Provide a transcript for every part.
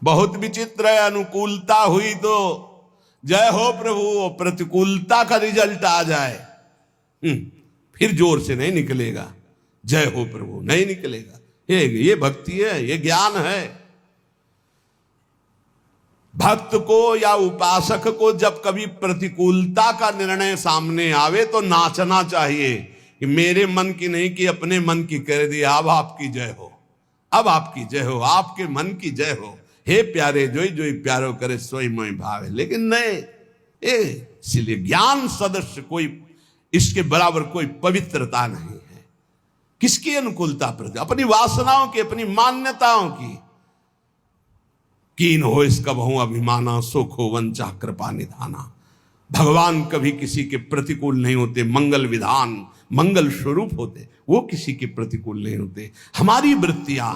बहुत विचित्र है, अनुकूलता हुई तो जय हो प्रभु, प्रतिकूलता का रिजल्ट आ जाए फिर जोर से नहीं निकलेगा, जय हो प्रभु नहीं निकलेगा। ये भक्ति है, ये ज्ञान है। भक्त को या उपासक को जब कभी प्रतिकूलता का निर्णय सामने आवे तो नाचना चाहिए कि मेरे मन की नहीं कि अपने मन की कर दी, अब आपकी जय हो, अब आपकी जय हो, आपके मन की जय हो। हे प्यारे जोई जोई प्यारो करे सोई मोई भावे। लेकिन नहीं, इसलिए ज्ञान सदस्य कोई इसके बराबर कोई पवित्रता नहीं है। किसकी अनुकूलता पर? अपनी वासनाओं की, अपनी मान्यताओं की। कीन हो इसका बहु अभिमाना, सुख हो वंचा कृपा निधाना। भगवान कभी किसी के प्रतिकूल नहीं होते, मंगल विधान मंगल स्वरूप होते, वो किसी के प्रतिकूल नहीं होते। हमारी वृत्तियां,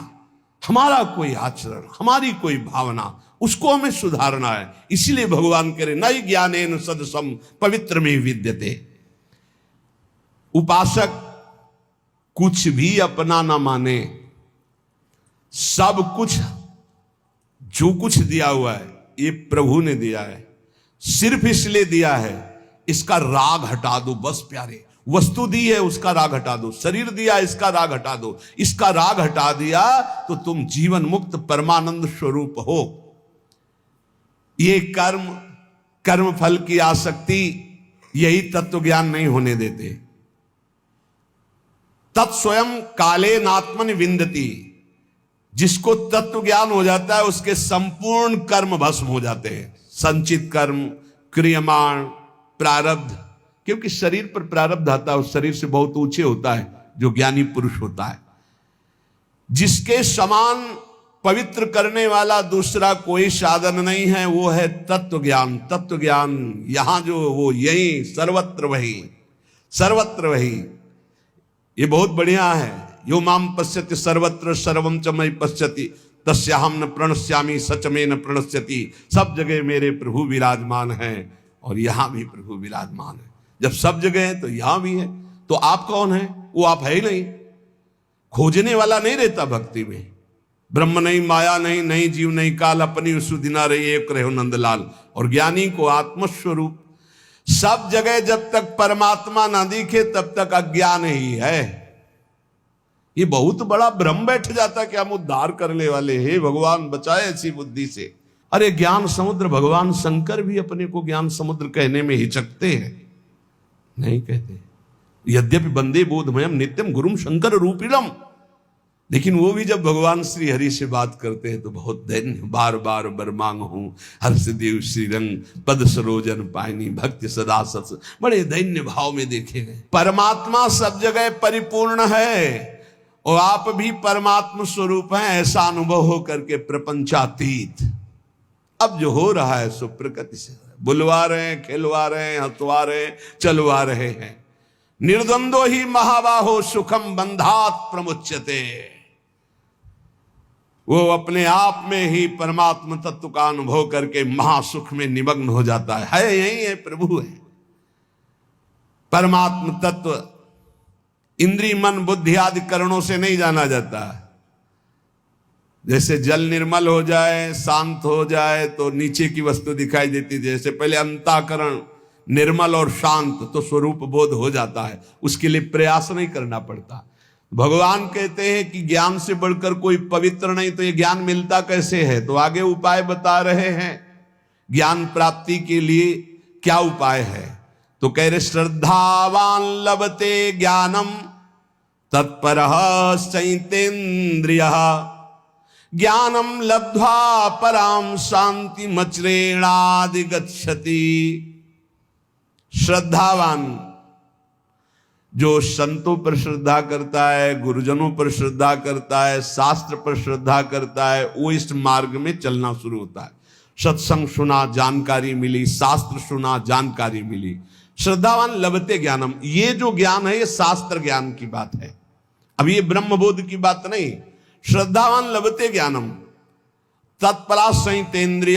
हमारा कोई आचरण, हमारी कोई भावना, उसको हमें सुधारना है। इसीलिए भगवान कह रहे नई ज्ञानेन सदसम पवित्र में विद्यते। उपासक कुछ भी अपना ना माने, सब कुछ जो कुछ दिया हुआ है ये प्रभु ने दिया है, सिर्फ इसलिए दिया है इसका राग हटा दो बस प्यारे। वस्तु दी है उसका राग हटा दो, शरीर दिया इसका राग हटा दो, इसका राग हटा दिया तो तुम जीवन मुक्त परमानंद स्वरूप हो। ये कर्म फल की आसक्ति यही तत्व ज्ञान नहीं होने देते। तत्स्वयं काले नात्मन विंदती। जिसको तत्व ज्ञान हो जाता है उसके संपूर्ण कर्म भस्म हो जाते हैं। संचित कर्म, क्रियमाण, प्रारब्ध, क्योंकि शरीर पर प्रारब्ध आता है, उस शरीर से बहुत ऊंचे होता है जो ज्ञानी पुरुष होता है। जिसके समान पवित्र करने वाला दूसरा कोई साधन नहीं है, वो है तत्व ज्ञान। तत्व ज्ञान यहां जो वो यही सर्वत्र वही, सर्वत्र वही। ये बहुत बढ़िया है। यो माम पश्यति सर्वत्र सर्वम च मयि पश्यति तस्याहम न प्रणश्यामि सच में न प्रणश्यति। सब जगह मेरे प्रभु विराजमान हैं और यहां भी प्रभु विराजमान है। जब सब जगह है तो यहां भी है। तो आप कौन है? वो आप है ही नहीं। खोजने वाला नहीं रहता भक्ति में। ब्रह्म नहीं, माया नहीं, नहीं जीव नहीं काल, अपनी सुदिना रही एक रहो नंदलाल। और ज्ञानी को आत्मस्वरूप। सब जगह जब तक परमात्मा ना दिखे तब तक अज्ञान ही है। ये बहुत बड़ा भ्रम बैठ जाता कि हम उद्धार करने वाले हैं, भगवान बचाए ऐसी बुद्धि से। अरे ज्ञान समुद्र, भगवान शंकर भी अपने को ज्ञान समुद्र कहने में हिचकते हैं, नहीं कहते। यद्यपि वंदे बोधमयम नित्यम गुरुम शंकर रूपिणम, लेकिन वो भी जब भगवान श्री हरि से बात करते हैं तो बहुत दैन्य। बार बार बर मांग हूं हर्षदेव श्रीरंग पद सरोजन पायनी भक्ति सदा सत्स। बड़े दैन्य भाव में देखे गए। परमात्मा सब जगह परिपूर्ण है और आप भी परमात्मा स्वरूप हैं, ऐसा अनुभव हो करके प्रपंचातीत। अब जो हो रहा है सो प्रकृति से बुलवा रहे हैं, खिलवा रहे हैं, हंसवा रहे हैं, चलवा रहे हैं। निर्द्वंदो ही महाबाहो सुखम बंधात प्रमुच्यते। वो अपने आप में ही परमात्मा तत्व का अनुभव करके महासुख में निमग्न हो जाता है। यही है, प्रभु है। परमात्मा तत्व इंद्रिय मन बुद्धि आदि करणों से नहीं जाना जाता। जैसे जल निर्मल हो जाए, शांत हो जाए तो नीचे की वस्तु दिखाई देती। जैसे पहले अंतःकरण निर्मल और शांत तो स्वरूप बोध हो जाता है, उसके लिए प्रयास नहीं करना पड़ता। भगवान कहते हैं कि ज्ञान से बढ़कर कोई पवित्र नहीं, तो ये ज्ञान मिलता कैसे है? तो आगे उपाय बता रहे हैं ज्ञान प्राप्ति के लिए क्या उपाय है। तो कह रहे श्रद्धावान लभते ज्ञानम तत्परः चैतेन्द्रियः ज्ञानम लब्ध्वा पराम शांति मचरेणादिगच्छति। श्रद्धावान जो संतों पर श्रद्धा करता है, गुरुजनों पर श्रद्धा करता है, शास्त्र पर श्रद्धा करता है, वो इस मार्ग में चलना शुरू होता है। सत्संग सुना, जानकारी मिली, शास्त्र सुना, जानकारी मिली। श्रद्धावान लभते ज्ञानम, ये जो ज्ञान है ये शास्त्र ज्ञान की बात है, अभी ये ब्रह्मबोध की बात नहीं। श्रद्धावान लभते ज्ञानम तत्परा संयतेन्द्रिय,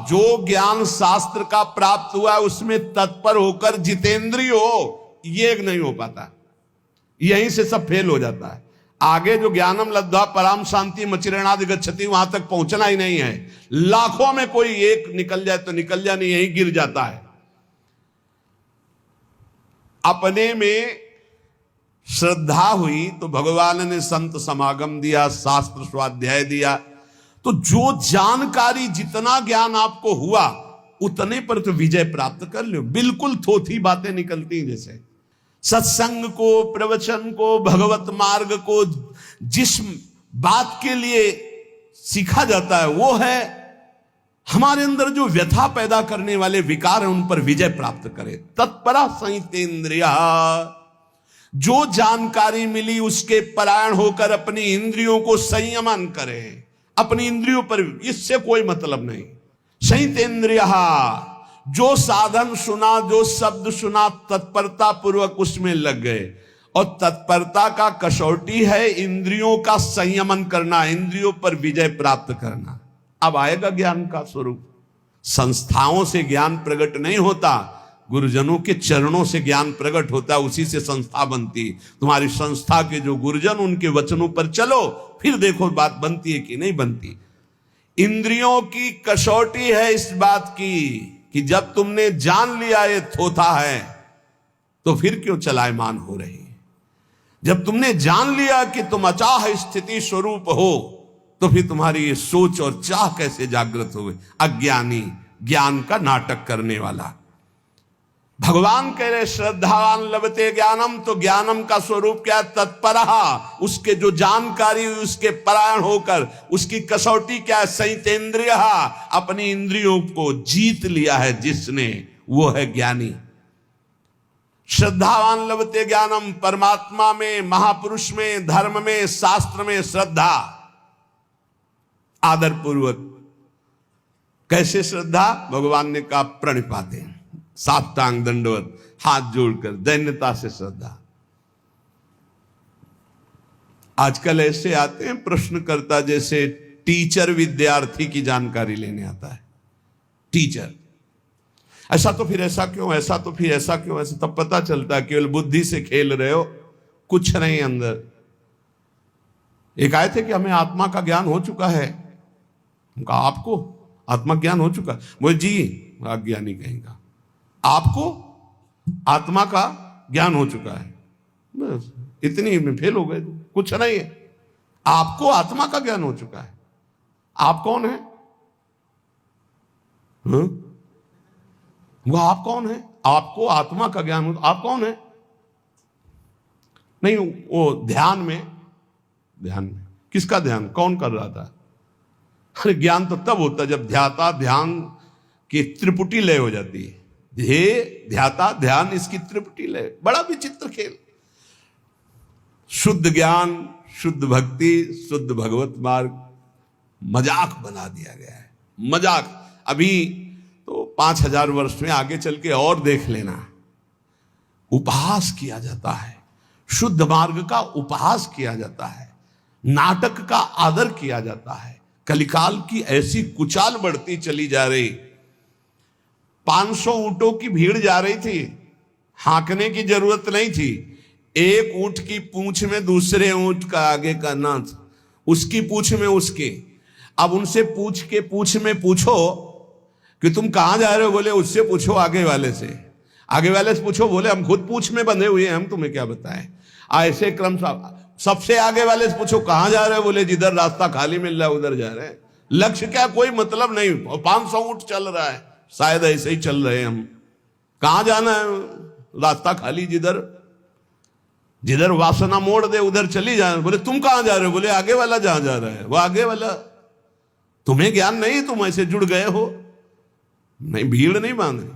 जो ज्ञान शास्त्र का प्राप्त हुआ है उसमें तत्पर होकर जितेंद्रिय हो, ये नहीं हो पाता। यहीं से सब फेल हो जाता है। आगे जो ज्ञानम लब्ध्वा पराम शांति मचिरणादि गच्छति वहां तक पहुंचना ही नहीं है। लाखों में कोई एक निकल जाए तो निकल जाए, नहीं यही गिर जाता है। अपने में श्रद्धा हुई तो भगवान ने संत समागम दिया, शास्त्र स्वाध्याय दिया, तो जो जानकारी जितना ज्ञान आपको हुआ उतने पर तो विजय प्राप्त कर लो। बिल्कुल थोथी बातें निकलती हैं। जैसे सत्संग को, प्रवचन को, भगवत मार्ग को जिस बात के लिए सीखा जाता है वो है हमारे अंदर जो व्यथा पैदा करने वाले विकार हैं उन पर विजय प्राप्त करे। तत्परा संयतेन्द्रिया, जो जानकारी मिली उसके परायण होकर अपनी इंद्रियों को संयमन करे। अपनी इंद्रियों पर इससे कोई मतलब नहीं। संयतेन्द्रिया, जो साधन सुना, जो शब्द सुना, तत्परता पूर्वक उसमें लग गए। और तत्परता का कसौटी है इंद्रियों का संयमन करना, इंद्रियों पर विजय प्राप्त करना। अब आएगा ज्ञान का स्वरूप। संस्थाओं से ज्ञान प्रकट नहीं होता, गुरुजनों के चरणों से ज्ञान प्रकट होता, उसी से संस्था बनती। तुम्हारी संस्था के जो गुरुजन, उनके वचनों पर चलो, फिर देखो बात बनती है कि नहीं बनती। इंद्रियों की कसौटी है इस बात की कि जब तुमने जान लिया ये थोथा है तो फिर क्यों चलायमान हो रही। जब तुमने जान लिया कि तुम अचाह स्थिति स्वरूप हो तो फिर तुम्हारी ये सोच और चाह कैसे जागृत हो गई। अज्ञानी, ज्ञान का नाटक करने वाला। भगवान कह रहे श्रद्धावान लभते ज्ञानम, तो ज्ञानम का स्वरूप क्या है? तत्परहा, उसके जो जानकारी हुई उसके परायण होकर, उसकी कसौटी क्या है? संयतेन्द्रिय, अपनी इंद्रियों को जीत लिया है जिसने, वो है ज्ञानी। श्रद्धावान लभते ज्ञानम, परमात्मा में, महापुरुष में, धर्म में, शास्त्र में श्रद्धा, आदर पूर्वक। कैसे श्रद्धा? भगवान ने कहा प्रणिपाते, साष्टांग दंडवत, हाथ जोड़कर दैन्यता से श्रद्धा। आजकल ऐसे आते हैं प्रश्नकर्ता, जैसे टीचर विद्यार्थी की जानकारी लेने आता है। टीचर, ऐसा तो फिर ऐसा क्यों, ऐसा तो फिर ऐसा क्यों, ऐसा तब पता चलता है केवल बुद्धि से खेल रहे हो, कुछ नहीं अंदर। एक आए थे कि हमें आत्मा का ज्ञान हो चुका है। उनका आपको आत्मा ज्ञान हो चुका? बोले जी, अज्ञानी कहेगा, आपको आत्मा का ज्ञान हो चुका है, बस इतनी में फेल हो गए। कुछ नहीं है, आपको आत्मा का ज्ञान हो चुका है। आप कौन है? वो आप कौन है? आपको आत्मा का ज्ञान हो, आप कौन है? नहीं, वो ध्यान में किसका ध्यान, कौन कर रहा था? अरे ज्ञान तो तब होता जब ध्याता ध्यान की त्रिपुटी लय हो जाती है। ध्येय, ध्याता, ध्यान, इसकी त्रिपुटी लय। बड़ा विचित्र खेल। शुद्ध ज्ञान, शुद्ध भक्ति, शुद्ध भगवत मार्ग मजाक बना दिया गया है। मजाक। अभी तो 5000 वर्ष में आगे चल के और देख लेना, उपहास किया जाता है, शुद्ध मार्ग का उपहास किया जाता है, नाटक का आदर किया जाता है। कलिकाल की ऐसी कुचाल बढ़ती चली जा रही। 500 ऊंटों की भीड़ जा रही थी, हांकने की जरूरत नहीं थी। एक ऊंट की पूंछ में दूसरे ऊंट का आगे का नाथ, उसकी पूंछ में उसके। अब उनसे पूंछ में पूछो कि तुम कहां जा रहे हो, बोले उससे पूछो आगे वाले से। आगे वाले से पूछो, बोले हम खुद पूंछ में बंधे हुए हैं, हम तुम्हें क्या बताएं। ऐसे क्रम सबसे आगे वाले से पूछो कहां जा रहे हो, बोले जिधर रास्ता खाली मिल रहा है उधर जा रहे हैं। लक्ष्य क्या, कोई मतलब नहीं। 500 ऊंट चल रहा है, शायद ऐसे ही चल रहे हैं हम। कहां जाना है? रास्ता खाली, जिधर वासना मोड़ दे उधर चली जाए। बोले तुम कहां जा रहे हो, बोले आगे वाला जहां जा रहा है वो आगे वाला। तुम्हें ज्ञान नहीं, तुम ऐसे जुड़ गए हो। नहीं, भीड़ नहीं बांधनी।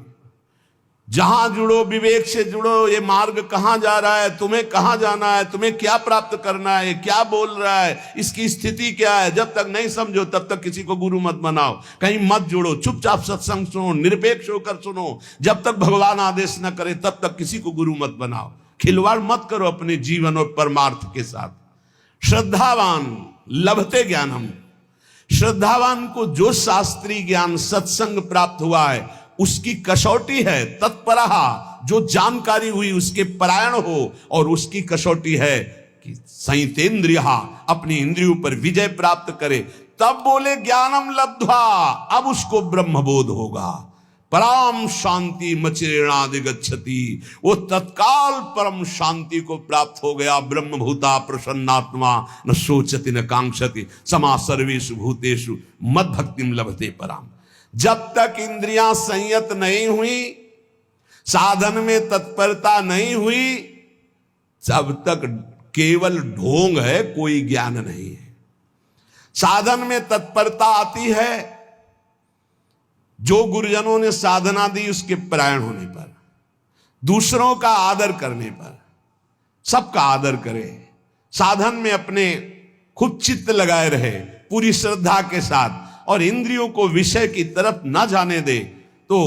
जहां जुड़ो, विवेक से जुड़ो। ये मार्ग कहां जा रहा है, तुम्हें कहां जाना है, तुम्हें क्या प्राप्त करना है, क्या बोल रहा है, इसकी स्थिति क्या है। जब तक नहीं समझो तब तक किसी को गुरु मत बनाओ, कहीं मत जुड़ो। चुपचाप सत्संग सुनो, निरपेक्ष होकर सुनो। जब तक भगवान आदेश न करे तब तक किसी को गुरु मत बनाओ। खिलवाड़ मत करो अपने जीवन और परमार्थ के साथ। श्रद्धावान लभते ज्ञानम, श्रद्धावान को जो शास्त्रीय ज्ञान सत्संग प्राप्त हुआ है उसकी कसौटी है तत्परहा, जो जानकारी हुई उसके परायण हो। और उसकी कसौटी है कि संयतेन्द्रिया, अपनी इंद्रियों पर विजय प्राप्त करे, तब बोले ज्ञानम लब्ध्वा, अब उसको ब्रह्मबोध होगा। परम शांति मचिरेणाधिगच्छति, वो तत्काल परम शांति को प्राप्त हो गया। ब्रह्मभूता प्रसन्नात्मा न सोचति न कांक्षति समा सर्वेषु भूतेषु मद भक्तिम लभते पराम। जब तक इंद्रियां संयत नहीं हुई, साधन में तत्परता नहीं हुई, तब तक केवल ढोंग है, कोई ज्ञान नहीं है। साधन में तत्परता आती है जो गुरुजनों ने साधना दी उसके परायण होने पर, दूसरों का आदर करने पर। सबका आदर करे, साधन में अपने खुद चित्त लगाए रहे पूरी श्रद्धा के साथ, और इंद्रियों को विषय की तरफ न जाने दे, तो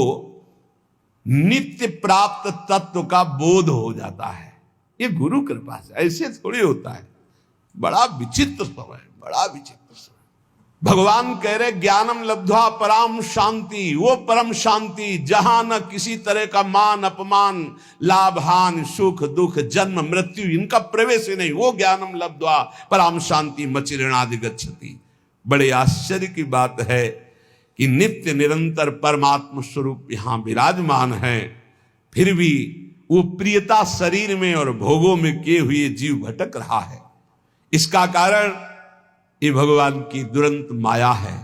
नित्य प्राप्त तत्व का बोध हो जाता है। ये गुरु कृपा से, ऐसे थोड़ी होता है। बड़ा विचित्र समय, बड़ा विचित्र समय। भगवान कह रहे ज्ञानम लब्ध्वा पराम शांति, वो परम शांति जहां न किसी तरह का मान अपमान, लाभ हानि, सुख दुख, जन्म मृत्यु, इनका प्रवेश ही नहीं। वो ज्ञानम लब्ध्वा पराम शांति मचिरेणाधिगच्छति। बड़े आश्चर्य की बात है कि नित्य निरंतर परमात्म स्वरूप यहां विराजमान है, फिर भी वो प्रियता शरीर में और भोगों में किए हुए जीव भटक रहा है। इसका कारण ये भगवान की दुरंत माया है।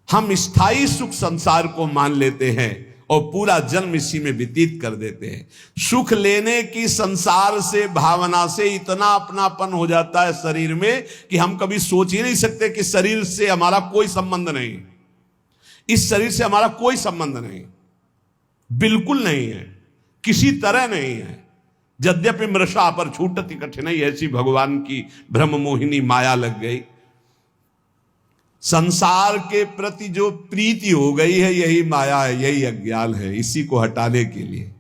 हम स्थायी सुख संसार को मान लेते हैं और पूरा जन्म इसी में व्यतीत कर देते हैं। सुख लेने की संसार से भावना से इतना अपनापन हो जाता है शरीर में कि हम कभी सोच ही नहीं सकते कि शरीर से हमारा कोई संबंध नहीं, इस शरीर से हमारा कोई संबंध नहीं, बिल्कुल नहीं है, किसी तरह नहीं है। यद्यपि मृषा पर छूटति कठिनाई, ऐसी भगवान की ब्रह्म मोहिनी माया लग गई। संसार के प्रति जो प्रीति हो गई है, यही माया है, यही अज्ञान है। इसी को हटाने के लिए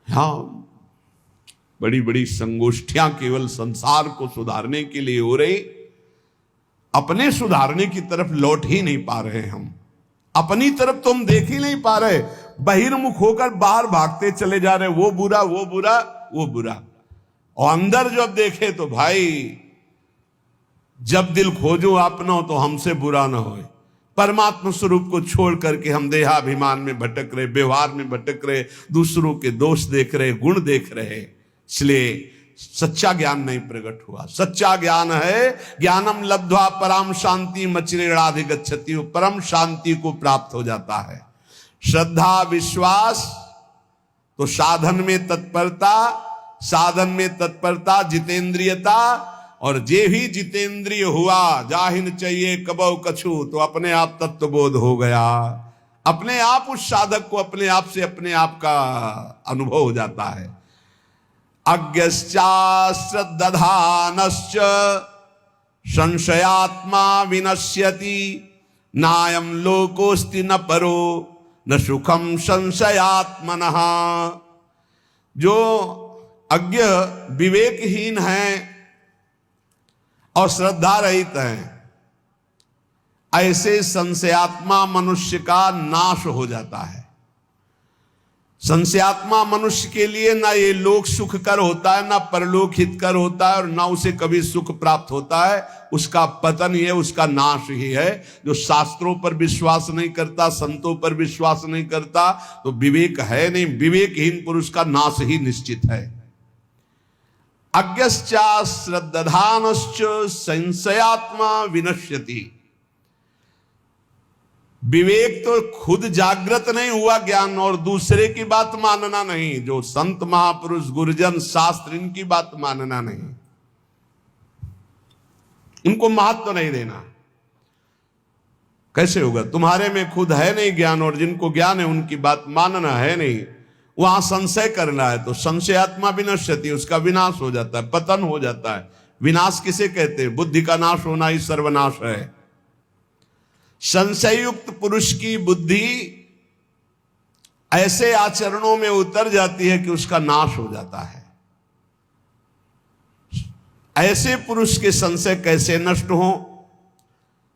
हाँ, बड़ी बड़ी संगोष्ठियां केवल संसार को सुधारने के लिए हो रही, अपने सुधारने की तरफ लौट ही नहीं पा रहे। हम अपनी तरफ तो हम देख ही नहीं पा रहे, बहिर्मुख होकर बाहर भागते चले जा रहे, वो बुरा वो बुरा वो बुरा। और अंदर जब देखे तो भाई, जब दिल खोजो अपना तो हमसे बुरा ना हो। परमात्मा स्वरूप को छोड़ करके हम देहाभिमान में भटक रहे, व्यवहार में भटक रहे, दूसरों के दोष देख रहे, गुण देख रहे। इसलिए सच्चा ज्ञान नहीं प्रकट हुआ। सच्चा ज्ञान है ज्ञानम लब्ध्वा पराम शांति मचिरेणाधिगच्छति, परम शांति को प्राप्त हो जाता है। श्रद्धा विश्वास तो साधन में तत्परता, साधन में तत्परता जितेंद्रियता, और जे ही जितेंद्रिय हुआ जाहिन चाहिए कबौ कछु, तो अपने आप तत्वबोध हो गया। अपने आप उस साधक को अपने आप से अपने आप का अनुभव हो जाता है। अज्ञश्चा श्रद्धानश्च संशयात्मा विनश्यति, नायं लोकोस्ति न परो न सुखम संशयात्मनः। जो अज्ञ विवेकहीन है और श्रद्धा रहित हैं, ऐसे संशयात्मा मनुष्य का नाश हो जाता है। संशयात्मा मनुष्य के लिए ना ये लोक सुखकर होता है, ना परलोक हितकर होता है, और ना उसे कभी सुख प्राप्त होता है। उसका पतन ही है, उसका नाश ही है। जो शास्त्रों पर विश्वास नहीं करता, संतों पर विश्वास नहीं करता, तो विवेक है नहीं। विवेकहीन पुरुष का नाश ही निश्चित है। अज्ञश्चा श्रद्धानश्च संशयात्मा विनश्यति। विवेक तो खुद जागृत नहीं हुआ ज्ञान, और दूसरे की बात मानना नहीं। जो संत महापुरुष गुरुजन शास्त्र, इनकी बात मानना नहीं, इनको महत्व नहीं देना। कैसे होगा? तुम्हारे में खुद है नहीं ज्ञान, और जिनको ज्ञान है उनकी बात मानना है नहीं। वहां संशय करना है, तो संशयात्मा विनश्यति, उसका विनाश हो जाता है, पतन हो जाता है। विनाश किसे कहते हैं? बुद्धि का नाश होना ही सर्वनाश है। संशयुक्त पुरुष की बुद्धि ऐसे आचरणों में उतर जाती है कि उसका नाश हो जाता है। ऐसे पुरुष के संशय कैसे नष्ट हो?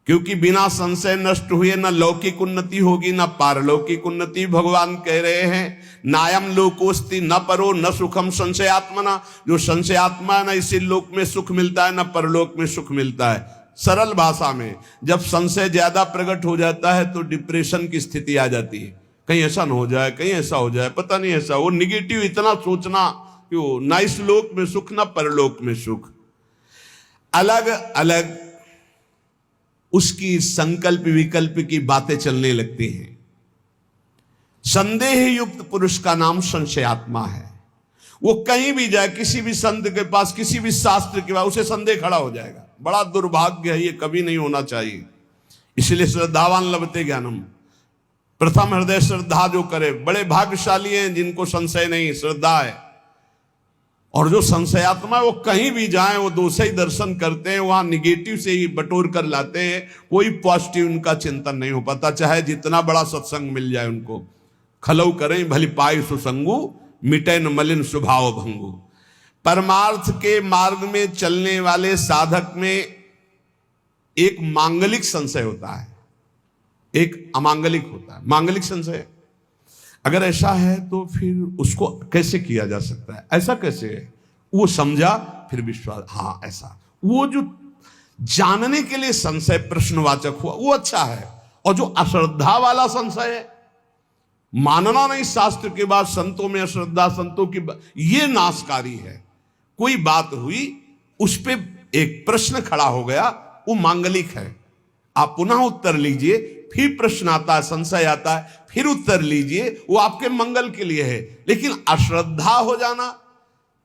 क्योंकि बिना संशय नष्ट हुए न लौकिक उन्नति होगी न पारलौकिक उन्नति। भगवान कह रहे हैं नायम लोकोस्ति न परो न सुखम संशयात्मना। जो संशयात्मा है, न इसी लोक में सुख मिलता है न परलोक में सुख मिलता है। सरल भाषा में जब संशय ज्यादा प्रकट हो जाता है तो डिप्रेशन की स्थिति आ जाती है। कहीं ऐसा न हो जाए, कहीं ऐसा हो जाए, पता नहीं ऐसा। वो निगेटिव इतना सोचना कि वो ना इस लोक में सुख ना परलोक में सुख। अलग अलग उसकी संकल्प विकल्प की बातें चलने लगती हैं। संदेह युक्त पुरुष का नाम संशयात्मा है। वो कहीं भी जाए, किसी भी संत के पास, किसी भी शास्त्र के पास, उसे संदेह खड़ा हो जाएगा। बड़ा दुर्भाग्य है, ये कभी नहीं होना चाहिए। इसलिए श्रद्धावान लभते ज्ञानम, प्रथम हृदय श्रद्धा जो करे, बड़े भाग्यशाली हैं जिनको संशय नहीं, श्रद्धा है। और जो संशयात्मा वो कहीं भी जाए, वो दोषी ही दर्शन करते हैं, वहां निगेटिव से ही बटोर कर लाते हैं। कोई पॉजिटिव उनका चिंतन नहीं हो पाता, चाहे जितना बड़ा सत्संग मिल जाए उनको। खलौ करें भली पाई सुसंगु, मिटे न मलिन स्वभाव भंगु। परमार्थ के मार्ग में चलने वाले साधक में एक मांगलिक संशय होता है, एक अमांगलिक होता है। मांगलिक संशय अगर ऐसा है तो फिर उसको कैसे किया जा सकता है? ऐसा कैसे है? वो समझा फिर विश्वास, हाँ ऐसा। वो जो जानने के लिए संशय प्रश्नवाचक हुआ वो अच्छा है। और जो अश्रद्धा वाला संशय है, मानना नहीं शास्त्र के बाद, संतों में अश्रद्धा, संतों की ये नाशकारी है। कोई बात हुई, उस पर एक प्रश्न खड़ा हो गया, वो मांगलिक है। आप पुनः उत्तर लीजिए, फिर प्रश्न आता है, संशय आता है, फिर उत्तर लीजिए, वो आपके मंगल के लिए है। लेकिन अश्रद्धा हो जाना,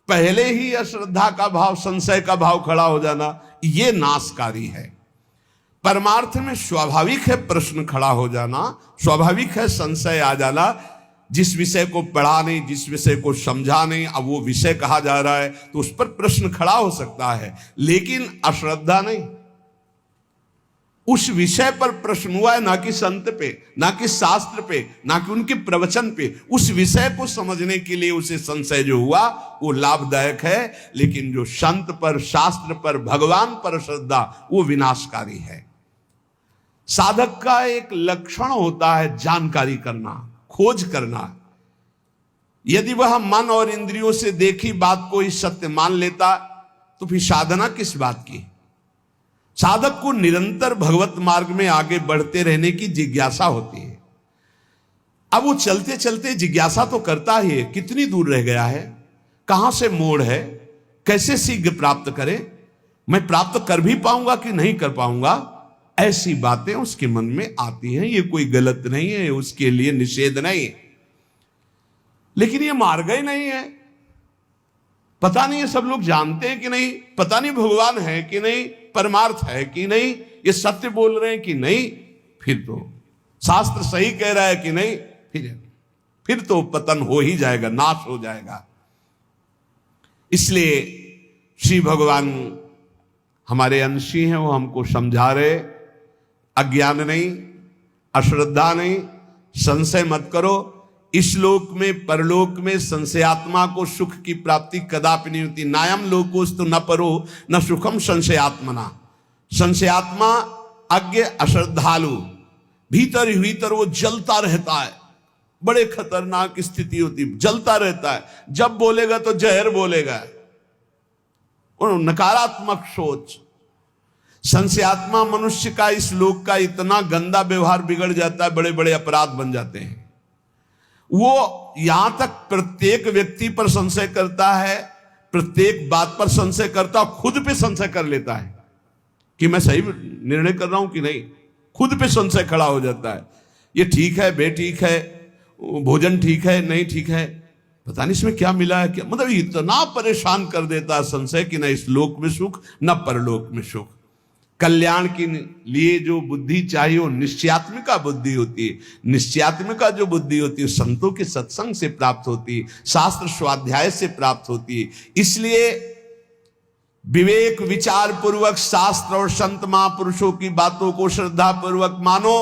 पहले ही अश्रद्धा का भाव, संशय का भाव खड़ा हो जाना, ये नाशकारी है। परमार्थ में स्वाभाविक है प्रश्न खड़ा हो जाना, स्वाभाविक है संशय आ जाना। जिस विषय को पढ़ा नहीं, जिस विषय को समझा नहीं, अब वो विषय कहा जा रहा है तो उस पर प्रश्न खड़ा हो सकता है, लेकिन अश्रद्धा नहीं। उस विषय पर प्रश्न हुआ है, ना कि संत पे, ना कि शास्त्र पे, ना कि उनके प्रवचन पे। उस विषय को समझने के लिए उसे संशय जो हुआ वो लाभदायक है। लेकिन जो संत पर, शास्त्र पर, भगवान पर श्रद्धा, वो विनाशकारी है। साधक का एक लक्षण होता है जानकारी करना, खोज करना। यदि वह मन और इंद्रियों से देखी बात को ही सत्य मान लेता तो फिर साधना किस बात की? साधक को निरंतर भगवत मार्ग में आगे बढ़ते रहने की जिज्ञासा होती है। अब वो चलते चलते जिज्ञासा तो करता ही है, कितनी दूर रह गया है, कहां से मोड़ है, कैसे शीघ्र प्राप्त करें, मैं प्राप्त कर भी पाऊंगा कि नहीं कर पाऊंगा, ऐसी बातें उसके मन में आती हैं। ये कोई गलत नहीं है, उसके लिए निषेध नहीं, लेकिन ये मार्ग ही नहीं है। पता नहीं है सब लोग जानते हैं कि नहीं, पता नहीं भगवान है कि नहीं, परमार्थ है कि नहीं, ये सत्य बोल रहे हैं कि नहीं, फिर तो शास्त्र सही कह रहा है कि नहीं, फिर तो पतन हो ही जाएगा, नाश हो जाएगा। इसलिए श्री भगवान हमारे अंशी हैं, वो हमको समझा रहे, अज्ञान नहीं, अश्रद्धा नहीं, संशय मत करो। इस लोक में, परलोक में संशयात्मा को सुख की प्राप्ति कदापि नहीं होती। नायम लोकोस्तु न परो न सुखम संशयात्मना। संशयात्मा अज्ञ अश्रद्धालु, भीतर ही भीतर वो जलता रहता है, बड़े खतरनाक स्थिति होती, जलता रहता है। जब बोलेगा तो जहर बोलेगा, और नकारात्मक सोच। संशयात्मा मनुष्य का इस लोक का इतना गंदा व्यवहार बिगड़ जाता है, बड़े बड़े अपराध बन जाते हैं। वो यहां तक प्रत्येक व्यक्ति पर संशय करता है, प्रत्येक बात पर संशय करता, खुद पे संशय कर लेता है कि मैं सही निर्णय कर रहा हूं कि नहीं। खुद पे संशय खड़ा हो जाता है, ये ठीक है, बेठीक है, भोजन ठीक है, नहीं ठीक है, पता नहीं इसमें क्या मिला है, क्या मतलब इतना परेशान कर देता है संशय कि न इस लोक में सुख न परलोक में सुख। कल्याण के लिए जो बुद्धि चाहिए वो निश्चयात्मिका बुद्धि होती है। निश्चयात्मिका जो बुद्धि होती है संतों के सत्संग से प्राप्त होती है, शास्त्र स्वाध्याय से प्राप्त होती है। इसलिए विवेक विचार पूर्वक शास्त्र और संत महापुरुषों की बातों को श्रद्धा पूर्वक मानो,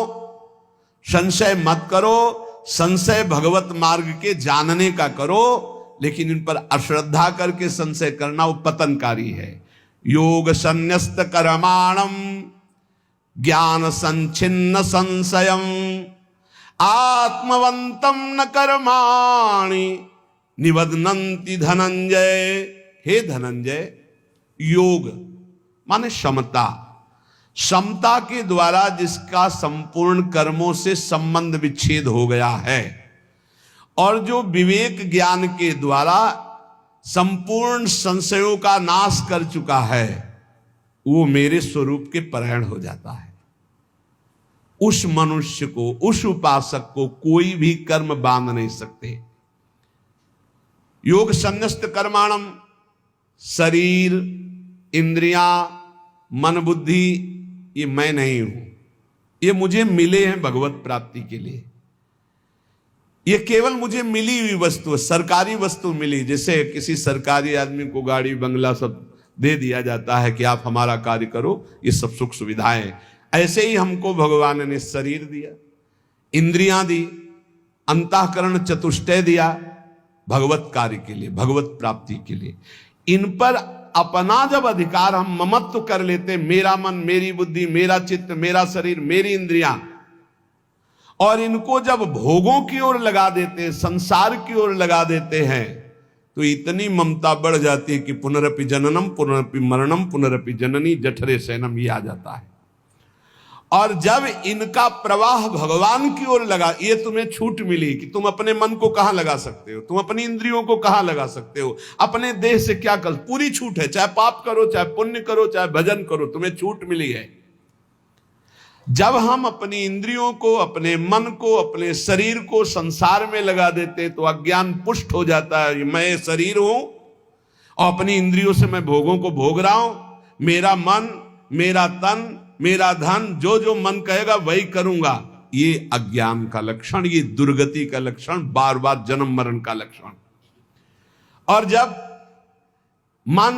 संशय मत करो। संशय भगवत मार्ग के जानने का करो, लेकिन इन पर अश्रद्धा करके संशय करना वो पतनकारी है। योग संन्यस्त कर्माणम ज्ञान संचिन्न संशयम आत्मवंतम न कर्माणि निबध्नन्ति धनंजय। हे धनंजय, योग माने क्षमता, क्षमता के द्वारा जिसका संपूर्ण कर्मों से संबंध विच्छेद हो गया है और जो विवेक ज्ञान के द्वारा संपूर्ण संशयों का नाश कर चुका है, वो मेरे स्वरूप के परायण हो जाता है। उस मनुष्य को, उस उपासक को कोई भी कर्म बांध नहीं सकते। योग संन्यस्त कर्माणम, शरीर, इंद्रियां, मन, बुद्धि, ये मैं नहीं हूं, ये मुझे मिले हैं भगवत प्राप्ति के लिए। ये केवल मुझे मिली हुई वस्तु, सरकारी वस्तु मिली। जैसे किसी सरकारी आदमी को गाड़ी बंगला सब दे दिया जाता है कि आप हमारा कार्य करो, ये सब सुख सुविधाएं, ऐसे ही हमको भगवान ने शरीर दिया, इंद्रियां दी, अंतःकरण चतुष्टय दिया भगवत कार्य के लिए, भगवत प्राप्ति के लिए। इन पर अपना जब अधिकार हम ममत्व कर लेते, मेरा मन, मेरी बुद्धि, मेरा चित्त, मेरा शरीर, मेरी इंद्रियां, और इनको जब भोगों की ओर लगा देते, संसार की ओर लगा देते हैं, तो इतनी ममता बढ़ जाती है कि पुनरपि जननम पुनरपि मरणम पुनरपि जननी जठरे शयनम, ये आ जाता है। और जब इनका प्रवाह भगवान की ओर लगा, ये तुम्हें छूट मिली कि तुम अपने मन को कहां लगा सकते हो, तुम अपनी इंद्रियों को कहां लगा सकते हो, अपने देह से क्या कर, पूरी छूट है। चाहे पाप करो, चाहे पुण्य करो, चाहे भजन करो, तुम्हें छूट मिली है। जब हम अपनी इंद्रियों को, अपने मन को, अपने शरीर को संसार में लगा देते तो अज्ञान पुष्ट हो जाता है। मैं शरीर हूं और अपनी इंद्रियों से मैं भोगों को भोग रहा हूं, मेरा मन, मेरा तन, मेरा धन, जो जो मन कहेगा वही करूंगा। ये अज्ञान का लक्षण, ये दुर्गति का लक्षण, बार बार जन्म मरण का लक्षण। और जब मन,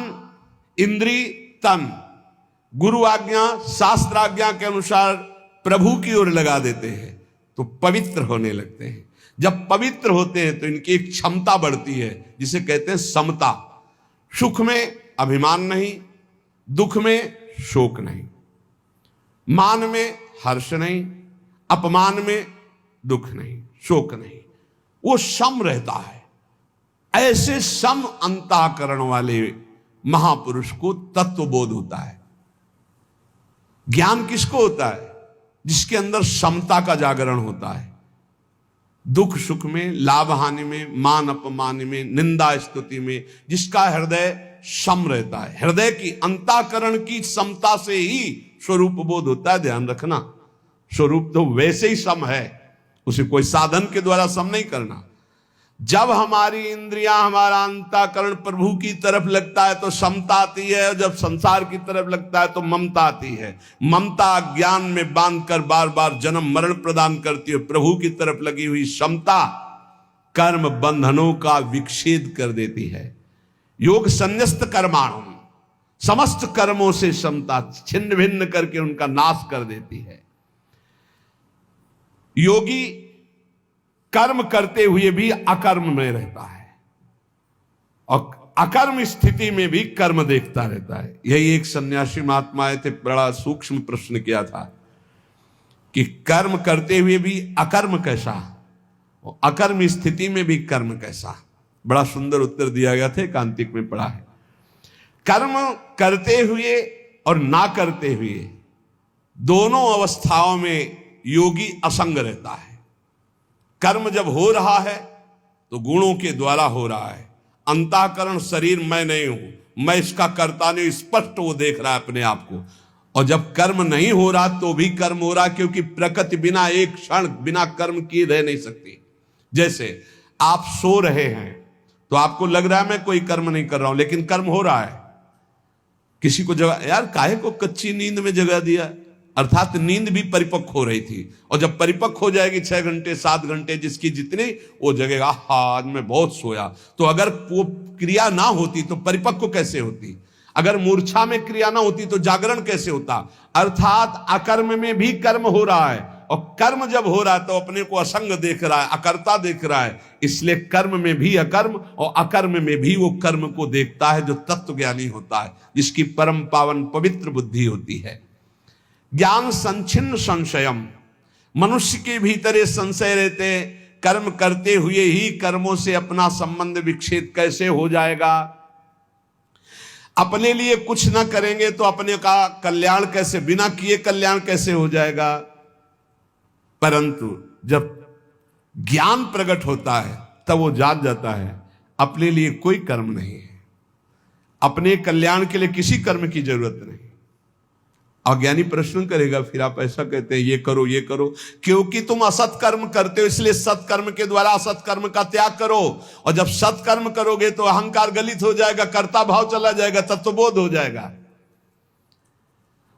इंद्री, तन गुरु आज्ञा, शास्त्र आज्ञा के अनुसार प्रभु की ओर लगा देते हैं तो पवित्र होने लगते हैं। जब पवित्र होते हैं तो इनकी एक क्षमता बढ़ती है जिसे कहते हैं समता। सुख में अभिमान नहीं, दुख में शोक नहीं, मान में हर्ष नहीं, अपमान में दुख नहीं, शोक नहीं, वो सम रहता है। ऐसे सम अंतःकरण वाले महापुरुष को तत्वबोध होता है। ज्ञान किसको होता है? जिसके अंदर समता का जागरण होता है। दुख सुख में, लाभ हानि में, मान अपमान में, निंदा स्तुति में, जिसका हृदय सम रहता है। हृदय की, अंतःकरण की समता से ही स्वरूप बोध होता है। ध्यान रखना, स्वरूप तो वैसे ही सम है, उसे कोई साधन के द्वारा सम नहीं करना। जब हमारी इंद्रियां, हमारा अंतःकरण प्रभु की तरफ लगता है तो समता आती है, और जब संसार की तरफ लगता है तो ममता आती है। ममता ज्ञान में बांधकर बार बार जन्म मरण प्रदान करती है। प्रभु की तरफ लगी हुई समता कर्म बंधनों का विच्छेद कर देती है। योग संन्यस्त कर्माणु, समस्त कर्मों से समता छिन्न भिन्न करके उनका नाश कर देती है। योगी कर्म करते हुए भी अकर्म में रहता है और अकर्म स्थिति में भी कर्म देखता रहता है। यही एक सन्यासी महात्मा आए थे, बड़ा सूक्ष्म प्रश्न किया था कि कर्म करते हुए भी अकर्म कैसा और अकर्म स्थिति में भी कर्म कैसा। बड़ा सुंदर उत्तर दिया गया था, कांतिक में पढ़ा है। कर्म करते हुए और ना करते हुए दोनों अवस्थाओं में योगी असंग रहता है। कर्म जब हो रहा है तो गुणों के द्वारा हो रहा है। अंतःकरण शरीर मैं नहीं हूं, मैं इसका कर्ता नहीं, स्पष्ट वो देख रहा है अपने आप को। और जब कर्म नहीं हो रहा तो भी कर्म हो रहा, क्योंकि प्रकृति बिना एक क्षण बिना कर्म किए रह नहीं सकती। जैसे आप सो रहे हैं तो आपको लग रहा है मैं कोई कर्म नहीं कर रहा हूं, लेकिन कर्म हो रहा है। किसी को जगह, यार काहे को कच्ची नींद में जगा दिया, अर्थात नींद भी परिपक्व हो रही थी। और जब परिपक्व हो जाएगी 6 घंटे 7 घंटे जिसकी जितनी, वो जगेगा हाँ आज मैं बहुत सोया। तो अगर वो क्रिया ना होती तो परिपक्व कैसे होती? अगर मूर्छा में क्रिया ना होती तो जागरण कैसे होता? अर्थात अकर्म में भी कर्म हो रहा है, और कर्म जब हो रहा है तो अपने को असंग देख रहा है, अकर्ता देख रहा है। इसलिए कर्म में भी अकर्म और अकर्म में भी वो कर्म को देखता है जो तत्व ज्ञानी होता है, जिसकी परम पावन पवित्र बुद्धि होती है। ज्ञान संचिन्न संशयम, मनुष्य के भीतर ये संशय रहते, कर्म करते हुए ही कर्मों से अपना संबंध विच्छेद कैसे हो जाएगा, अपने लिए कुछ ना करेंगे तो अपने का कल्याण कैसे, बिना किए कल्याण कैसे हो जाएगा। परंतु जब ज्ञान प्रकट होता है तब वो जान जाता है अपने लिए कोई कर्म नहीं है, अपने कल्याण के लिए किसी कर्म की जरूरत नहीं। अज्ञानी प्रश्न करेगा, फिर आप ऐसा कहते हैं ये करो ये करो, क्योंकि तुम असत कर्म करते हो, इसलिए सत्कर्म के द्वारा असत कर्म का त्याग करो। और जब सत्कर्म करोगे तो अहंकार गलित हो जाएगा, कर्ता भाव चला जाएगा, तत्वबोध हो जाएगा,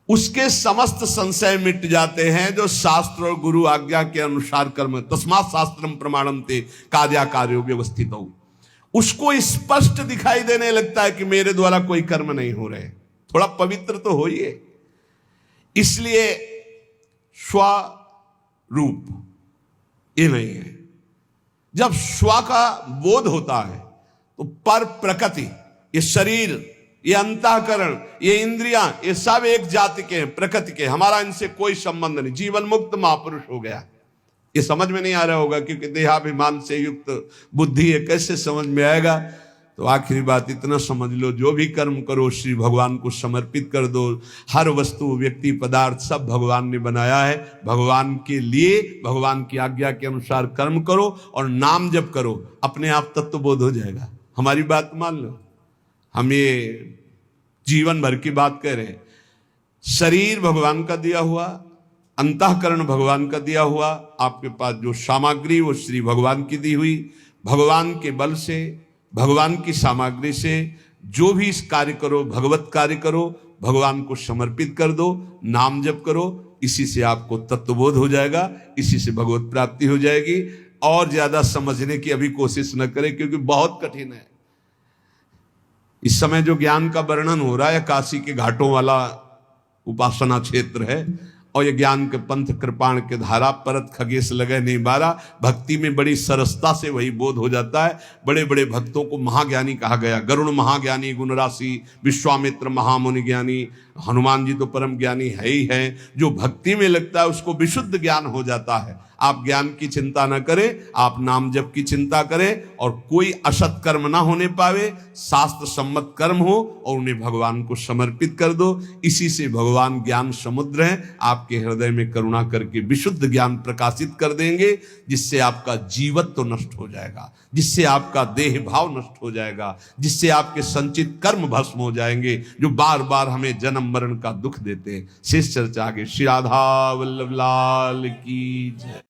उसके समस्त संशय मिट जाते हैं। जो शास्त्र और गुरु आज्ञा के अनुसार कर्म, तस्मात् शास्त्रम प्रमाणन्ते कार्या कार्यो व्यवस्थित हो, उसको स्पष्ट दिखाई देने लगता है कि मेरे द्वारा कोई कर्म नहीं हो रहे, थोड़ा पवित्र तो होइए। इसलिए स्वरूप ये नहीं है। जब स्व का बोध होता है तो पर प्रकृति, ये शरीर, ये अंतःकरण, ये इंद्रियां, ये सब एक जाति के हैं, प्रकृति के, हमारा इनसे कोई संबंध नहीं। जीवन मुक्त महापुरुष हो गया। ये समझ में नहीं आ रहा होगा क्योंकि देहाभिमान से युक्त बुद्धि है, कैसे समझ में आएगा। तो आखिरी बात इतना समझ लो, जो भी कर्म करो श्री भगवान को समर्पित कर दो। हर वस्तु, व्यक्ति, पदार्थ सब भगवान ने बनाया है, भगवान के लिए, भगवान की आज्ञा के अनुसार कर्म करो और नाम जप करो, अपने आप तत्वबोध हो जाएगा। हमारी बात मान लो, हम ये जीवन भर की बात कह रहे हैं। शरीर भगवान का दिया हुआ, अंतःकरण भगवान का दिया हुआ, आपके पास जो सामग्री वो श्री भगवान की दी हुई, भगवान के बल से, भगवान की सामग्री से जो भी इस कार्य करो, भगवत कार्य करो, भगवान को समर्पित कर दो, नाम जप करो, इसी से आपको तत्वबोध हो जाएगा, इसी से भगवत प्राप्ति हो जाएगी। और ज्यादा समझने की अभी कोशिश न करें क्योंकि बहुत कठिन है। इस समय जो ज्ञान का वर्णन हो रहा है काशी के घाटों वाला उपासना क्षेत्र है, और ये ज्ञान के पंथ कृपाण के धारा परत खगेश लगे नहीं बारा। भक्ति में बड़ी सरसता से वही बोध हो जाता है। बड़े बड़े भक्तों को महाज्ञानी कहा गया, गरुण महाज्ञानी गुण राशि, विश्वामित्र महामुनि ज्ञानी, हनुमान जी तो परम ज्ञानी है ही है। जो भक्ति में लगता है उसको विशुद्ध ज्ञान हो जाता है। आप ज्ञान की चिंता न करें, आप नाम जप की चिंता करें और कोई असत कर्म ना होने पावे, शास्त्र सम्मत कर्म हो और उन्हें भगवान को समर्पित कर दो। इसी से भगवान ज्ञान समुद्र हैं, आपके हृदय में करुणा करके विशुद्ध ज्ञान प्रकाशित कर देंगे, जिससे आपका जीवत्व नष्ट हो जाएगा, जिससे आपका देह भाव नष्ट हो जाएगा, जिससे आपके संचित कर्म भस्म हो जाएंगे जो बार बार हमें जन्म मरण का दुख देते हैं। शेष चर्चा आगे। श्री राधा वल्लभ लाल की जय।